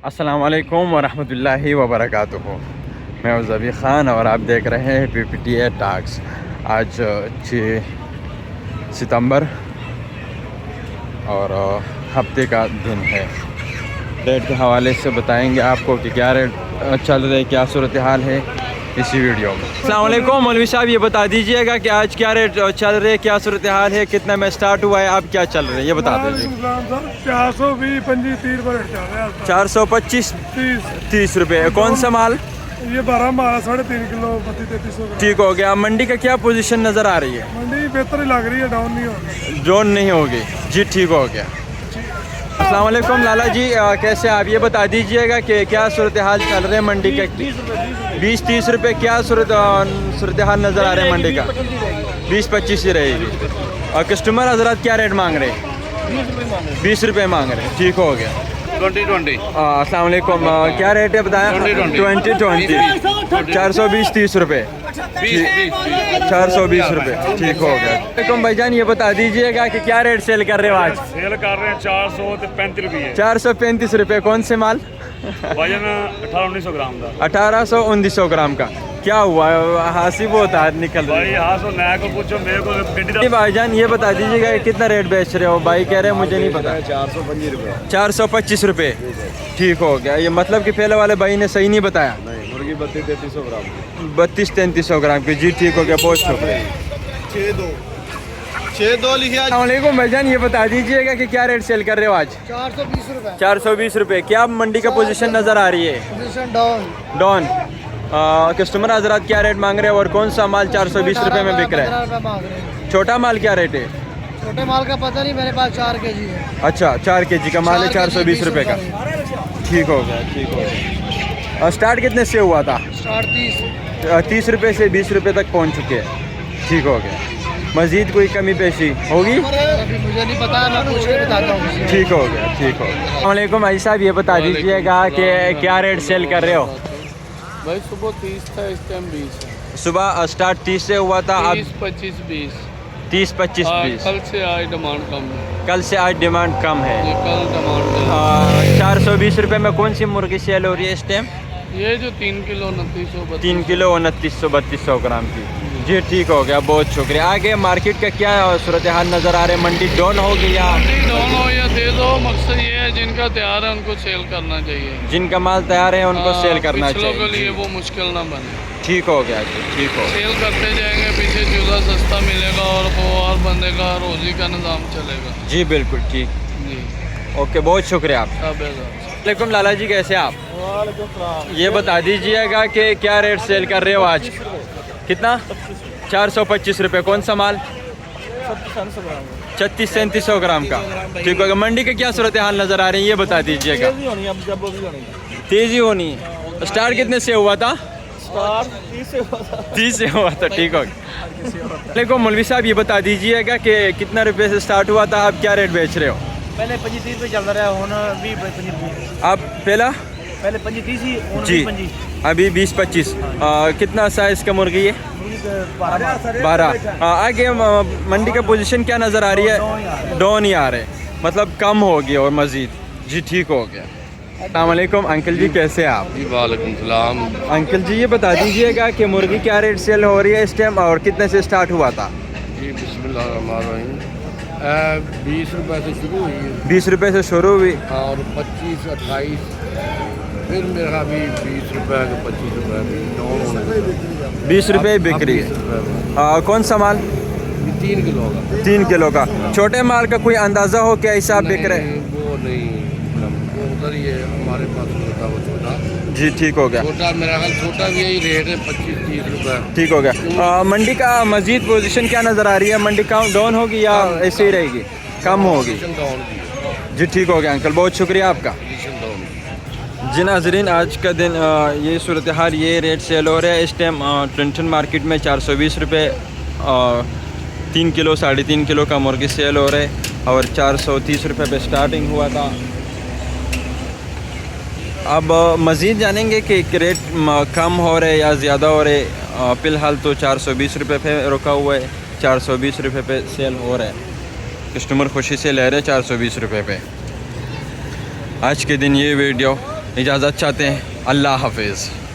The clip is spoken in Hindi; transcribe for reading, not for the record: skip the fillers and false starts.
अस्सलाम वालेकुम वरहमतुल्लाहि वबरकातुहू। मैं हूं ज़बी ख़ान और आप देख रहे हैं PPTA टॉक्स। आज 6 सितंबर और हफ्ते का दिन है। रेट के हवाले से बताएंगे आपको कि क्या रेट चल रहे, क्या सूरत हाल है इसी वीडियो में। अस्सलाम वालेकुम मौलवी साहब, ये बता दीजिएगा कि आज क्या रेट चल रहे, क्या सूरत हाल है, कितना में स्टार्ट हुआ है, अब क्या चल रहे हैं ये बता दीजिए। 425 30 रुपये। कौन सा माल? ये 12 माल 3.5 किलो 32-33 ठीक हो गया। मंडी का क्या पोजीशन नज़र आ रही है? मंडी बेहतर ही लग रही है, डाउन नहीं होगी। जोन नहीं होगी जी, ठीक हो गया। अस्सलाम वालेकुम लाला जी, कैसे आप ये बता दीजिएगा कि क्या सूरत हाल चल रहे हैं मंडी के? 20-30 रुपये। क्या सूरत हाल नज़र आ रहा है मंडी का? 20-25 ही रहेगी। और कस्टमर हजरात क्या रेट मांग रहे हैं? 20 रुपये मांग रहे हैं, ठीक हो गया। 20-20। अस्सलाम वालेकुम, क्या रेट है बताया? 20-20 420 30 रुपये। 420 रुपये, ठीक हो गया। वालेकुम भाईजान, ये बता दीजिएगा कि क्या रेट सेल कर रहे हो आज? सेल कर रहे हैं 435 रुपये। 435 रुपये। कौन से माल? वजन 1800-1900 ग्राम का। 1800-1900 ग्राम का। क्या हुआ, हासिब होता है निकल रहा भाई हाँ सो नया को पूछो, मेरे को गड्डी भाईजान ये बता दीजिएगा कि कितना रेट बेच रहे हो? भाई कह रहे हैं मुझे नहीं पता। 425 रुपये। 425 रुपये, ठीक हो गया। ये मतलब कि पहले वाले भाई ने सही नहीं बताया। नहीं, मुर्गी 32-33 ग्राम की। 32-33 ग्राम की, जी ठीक हो गया, बहुत शुक्रिया। 6-2 लिखिए। अस्सलाम भाईजान, ये बता दीजिएगा कि क्या रेट सेल कर रहे हो आज? 420 रुपये। 420 रुपये। क्या मंडी का पोजीशन नज़र आ रही है? Position down. डॉन। कस्टमर हजरात क्या रेट मांग रहे हैं और कौन सा माल 420 रुपये में बिक रहा है? छोटा माल क्या रेट है? छोटे माल का पता नहीं, मेरे पास 4 kg है। अच्छा, 4 kg का माल है, 420 रुपये का, ठीक हो गया, ठीक हो गया। और स्टार्ट कितने से हुआ था? स्टार्ट 30 रुपये से 20 रुपये तक पहुंच चुके हैं, ठीक हो गया। मज़ीद कोई कमी पेशी होगी? अभी मुझे नहीं पता, मैं पूछ के बताता हूँ। ठीक हो गया, ठीक हो गया। अस्सलाम वालेकुम भाई साहब, ये बता दीजिएगा कि क्या रेट सेल कर रहे हो? भाई सुबह 30 था, इस टाइम 20 है। सुबह स्टार्ट 30 से हुआ था, अब 30-25-20। 30-25-20। कल से आज डिमांड कम है। कल से आज डिमांड कम है। ये कल डिमांड 420 रुपये में कौन सी मुर्गी सेल हो रही है इस टाइम? ये जो 3 किलो 2900 3 किलो 2900-3200 ग्राम की, जी ठीक हो गया, बहुत शुक्रिया। आगे मार्केट का क्या सूरत हाल नज़र आ रहा है? मंडी डाउन हो गई या डाउन हो या दे दो, मकसद ये है जिनका तैयार है उनको सेल करना चाहिए। जिनका माल तैयार है उनको सेल करना पिछलों चाहिए। के लिए वो मुश्किल ना बने। ठीक हो गया जी, ठीक हो। सेल करते जाएंगे, पीछे चूल्हा सस्ता मिलेगा और वो और बंदे का रोजी का निज़ाम चलेगा। जी बिल्कुल ठीक, जी ओके, बहुत शुक्रिया आप। वालेकुम लाला जी, कैसे आप? ये बता दीजिएगा कि क्या रेट सेल कर रहे हो आज? कितना? 425 रुपये। कौन सा माल? 3600-3700 ग्राम का, ठीक होगा। मंडी का क्या सूरत हाल नज़र आ रही है ये बता दीजिएगा। तेज़ी होनी है। स्टार्ट कितने से हुआ था? 30 से हुआ था, ठीक हो गया। देखो मौलवी साहब, ये बता दीजिएगा कि कितना रुपये से स्टार्ट हुआ था, आप क्या रेट बेच रहे हो? पहले 25-30 पे चल रहा है, होना 20-25। आप पहले 25-30 ही, जी, अभी 20-25। कितना साइज़ का मुर्गी है? 12। आगे मंडी का पोजीशन क्या नज़र आ रही है? डाउन ही आ रहे, मतलब कम होगी और मज़ीद, जी ठीक हो गया। अस्सलाम वालेकुम अंकल जी, कैसे आप? जी वालेकुम सलाम। अंकल जी, ये बता दीजिएगा कि मुर्गी क्या रेट सेल हो रही है इस टाइम और कितने से स्टार्ट हुआ था? जी बिस्मिल्लाहिर्रहमानिर्रहीम। 20 रुपये से शुरू हुई है। 20 रुपये से शुरू हुई और 25-28, फिर मेरा भी 20 रुपये का 25 रुपये 20 रुपये बिक रही है। कौन सा माल? 3 किलो का। 3 किलो का। छोटे माल का कोई अंदाज़ा हो क्या हिसाब बिक रहे? वो नहीं, वो उधर ही है, हमारे पास होता वो छोटा। जी ठीक हो गया, छोटा मेरा ख्याल छोटा भी यही रेट है, 25-30 रुपये। ठीक हो गया। मंडी का मज़ीद पोजीशन क्या नज़र आ रही है? मंडी कम डाउन होगी या ऐसे ही रहेगी, कम होगी? जी ठीक हो गया अंकल, बहुत शुक्रिया आपका। जी नाज़रीन, आज का दिन ये सूरत हाल, ये रेट सेल हो रहा है इस टाइम टंटन मार्केट में। 420 रुपये 3 किलो 3.5 किलो का मुर्गी सेल हो रहा है और 430 रुपये पे स्टार्टिंग हुआ था। अब मज़ीद जानेंगे कि रेट कम हो रहे या ज़्यादा हो रहे। फ़िलहाल तो 420 रुपये पे रुका हुआ है, 420 रुपये पे सेल हो रहा है। कस्टमर खुशी से ले रहे 420 रुपये पे। आज के दिन ये वीडियो इजाज़त चाहते हैं। अल्लाह हाफिज़।